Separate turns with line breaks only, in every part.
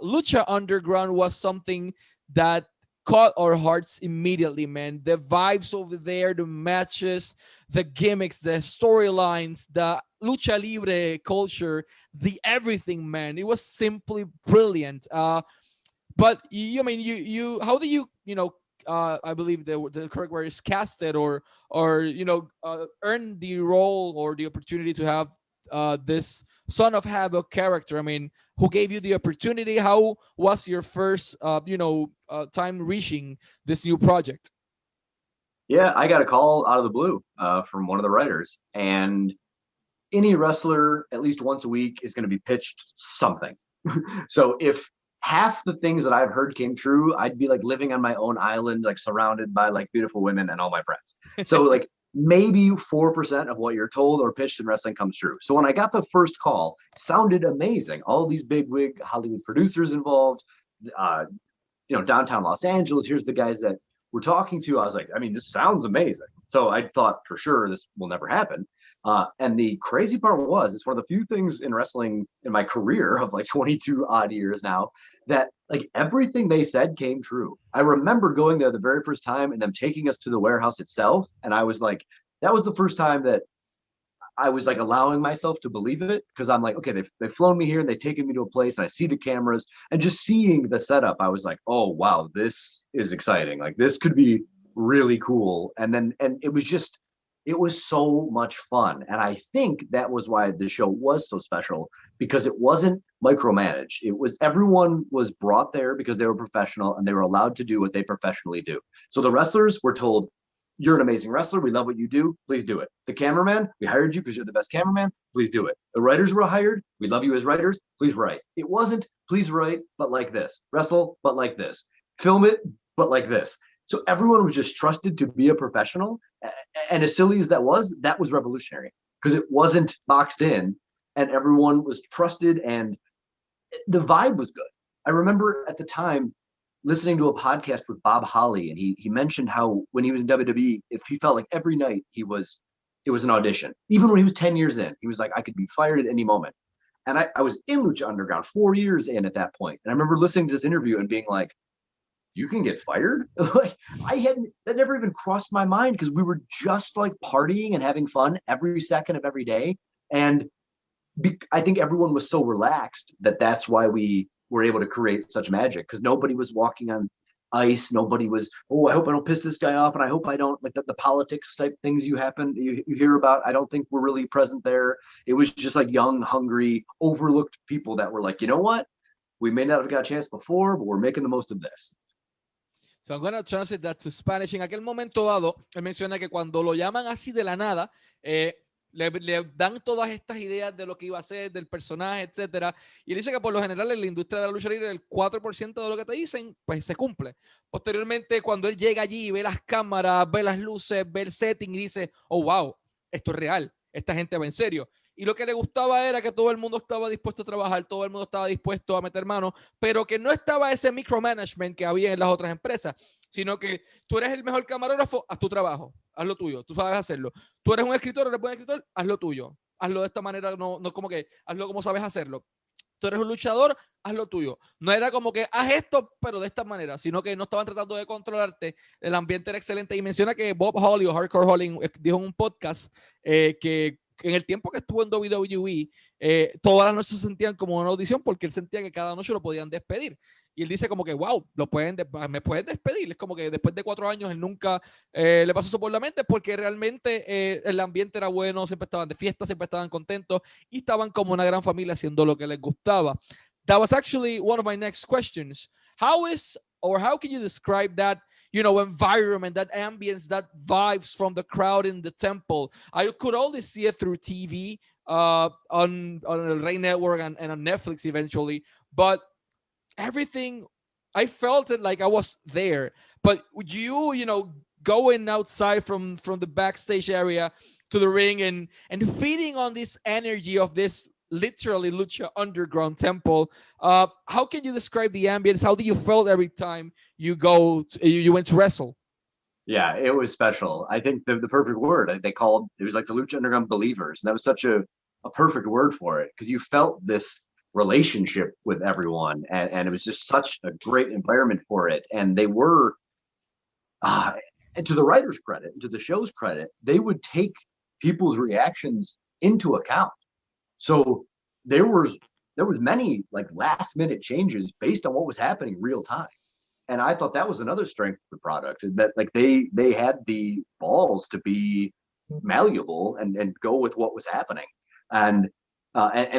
Lucha Underground was something that caught our hearts immediately, man. The vibes over there, the matches, the gimmicks, the storylines, the lucha libre culture, the everything, man. It was simply brilliant. But you, I mean, how do you, I believe the correct word is casted, or earn the role or the opportunity to have this Son of Havoc character. I mean, who gave you the opportunity? How was your first, time reaching this new project?
Yeah, I got a call out of the blue from one of the writers, and any wrestler at least once a week is going to be pitched something. So if half the things that I've heard came true, I'd be like living on my own island, like surrounded by like beautiful women and all my friends. So like maybe 4% of what you're told or pitched in wrestling comes true. So when I got the first call, sounded amazing. All these big wig Hollywood producers involved, uh, downtown Los Angeles. Here's the guys that we're talking to. I was like, I mean, this sounds amazing. So I thought for sure this will never happen. And the crazy part was, it's one of the few things in wrestling in my career of like 22 odd years now that like everything they said came true. I remember going there the very first time and them taking us to the warehouse itself. And I was like, that was the first time that I was like allowing myself to believe it, because I'm like, okay, they've flown me here and they've taken me to a place and I see the cameras, and just seeing the setup, I was like, oh wow, this is exciting. Like this could be really cool. And it was so much fun. And I think that was why the show was so special, because it wasn't micromanaged. It was, everyone was brought there because they were professional and they were allowed to do what they professionally do. So the wrestlers were told, you're an amazing wrestler. We love what you do. Please do it. The cameraman, we hired you because you're the best cameraman. Please do it. The writers were hired. We love you as writers. Please write. It wasn't, please write, but like this. Wrestle, but like this. Film it, but like this. So everyone was just trusted to be a professional. And as silly as that was revolutionary, because it wasn't boxed in and everyone was trusted and the vibe was good. I remember at the time listening to a podcast with Bob Holly, and he mentioned how when he was in WWE, if he felt like every night it was an audition. Even when he was 10 years in, he was like, I could be fired at any moment. And I was in Lucha Underground 4 years in at that point. And I remember listening to this interview and being like, you can get fired? Like that never even crossed my mind, because we were just like partying and having fun every second of every day. And I think everyone was so relaxed that that's why we were able to create such magic, because nobody was walking on ice. Nobody was, oh, I hope I don't piss this guy off, and I hope I don't, like the politics type things you hear about. I don't think we're really present there. It was just like young, hungry, overlooked people that were like, you know what? We may not have got a chance before, but we're making the most of this.
So I'm going to translate that to Spanish. En aquel momento dado, él menciona que cuando lo llaman así de la nada, le dan todas estas ideas de lo que iba a ser, del personaje, etcétera. Y él dice que por lo general en la industria de la lucha libre el 4% de lo que te dicen, pues se cumple. Posteriormente, cuando él llega allí, ve las cámaras, ve las luces, ve el setting y dice, oh, wow, esto es real, esta gente va en serio. Y lo que le gustaba era que todo el mundo estaba dispuesto a trabajar, todo el mundo estaba dispuesto a meter mano, pero que no estaba ese micromanagement que había en las otras empresas, sino que tú eres el mejor camarógrafo, haz tu trabajo, haz lo tuyo, tú sabes hacerlo. Tú eres un escritor, eres buen escritor, haz lo tuyo. Hazlo de esta manera, no como que hazlo como sabes hacerlo. Tú eres un luchador, haz lo tuyo. No era como que haz esto, pero de esta manera, sino que no estaban tratando de controlarte. El ambiente era excelente. Y menciona que Bob Holly o Hardcore Holly dijo en un podcast que en el tiempo que estuvo en WWE, todas las noches se sentían como una audición, porque él sentía que cada noche lo podían despedir. Y él dice como que, wow, me pueden despedir. Es como que después de 4 años él nunca le pasó eso por la mente, porque realmente el ambiente era bueno, siempre estaban de fiesta, siempre estaban contentos y estaban como una gran familia haciendo lo que les gustaba. That was actually one of my next questions. How can you describe that, environment, that ambience, that vibes from the crowd in the temple? I could only see it through TV, on the Rey Network and on Netflix eventually, but everything, I felt it like I was there. But would you going outside from the backstage area to the ring and feeding on this energy of this literally Lucha Underground temple, how can you describe the ambience? How do you felt every time you went to wrestle?
Yeah, it was special. I think the perfect word, it was like the Lucha Underground believers. And that was such a perfect word for it, because you felt this relationship with everyone, and it was just such a great environment for it. And they were, and to the writers' credit, and to the show's credit, they would take people's reactions into account. So there was many like last minute changes based on what was happening real time. And I thought that was another strength of the product, that like they had the balls to be malleable and go with what was happening. And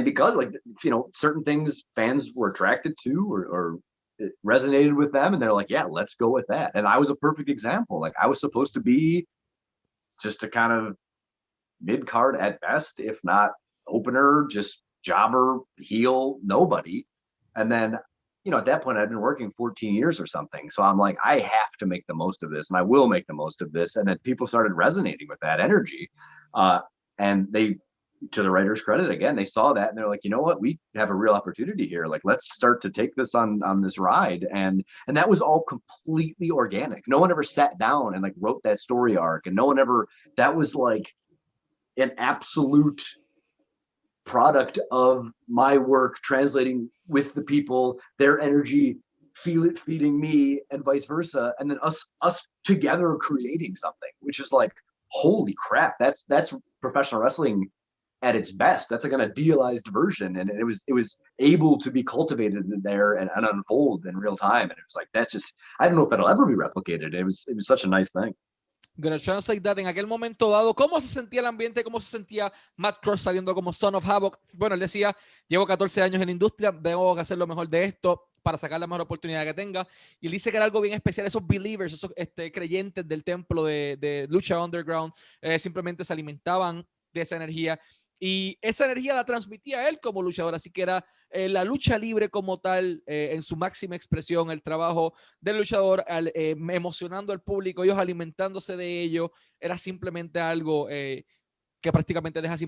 because like, you know, certain things fans were attracted to, or it resonated with them, and they're like, yeah, let's go with that. And I was a perfect example. Like I was supposed to be just a kind of mid card at best, if not opener, just jobber, heel, nobody. And then, you know, at that point I'd been working 14 years or something. So I'm like, I have to make the most of this, and I will make the most of this. And then people started resonating with that energy. And they, to the writers' credit, again, they saw that and they're like, you know what, we have a real opportunity here. Like, let's start to take this on this ride. And that was all completely organic. No one ever sat down and like wrote that story arc, and no one ever, that was like an absolute product of my work translating with the people, their energy, feel it feeding me, and vice versa. And then us together creating something, which is like, holy crap, that's professional wrestling at its best. That's like an idealized version, and it was able to be cultivated there and unfold in real time. And it was like, that's just, I don't know if that'll ever be replicated. It was such a nice thing.
Gonna translate that. En aquel momento dado, ¿cómo se sentía el ambiente? ¿Cómo se sentía Matt Cross saliendo como Son of Havoc? Bueno, él decía, llevo 14 años en la industria, tengo que hacer lo mejor de esto para sacar la mejor oportunidad que tenga. Y él dice que era algo bien especial. Esos believers, esos creyentes del templo de Lucha Underground, simplemente se alimentaban de esa energía. Y esa energía la transmitía él como luchador, así que era la lucha libre como tal, en su máxima expresión, el trabajo del luchador, emocionando al público, ellos alimentándose de ello, era simplemente algo que prácticamente deja sin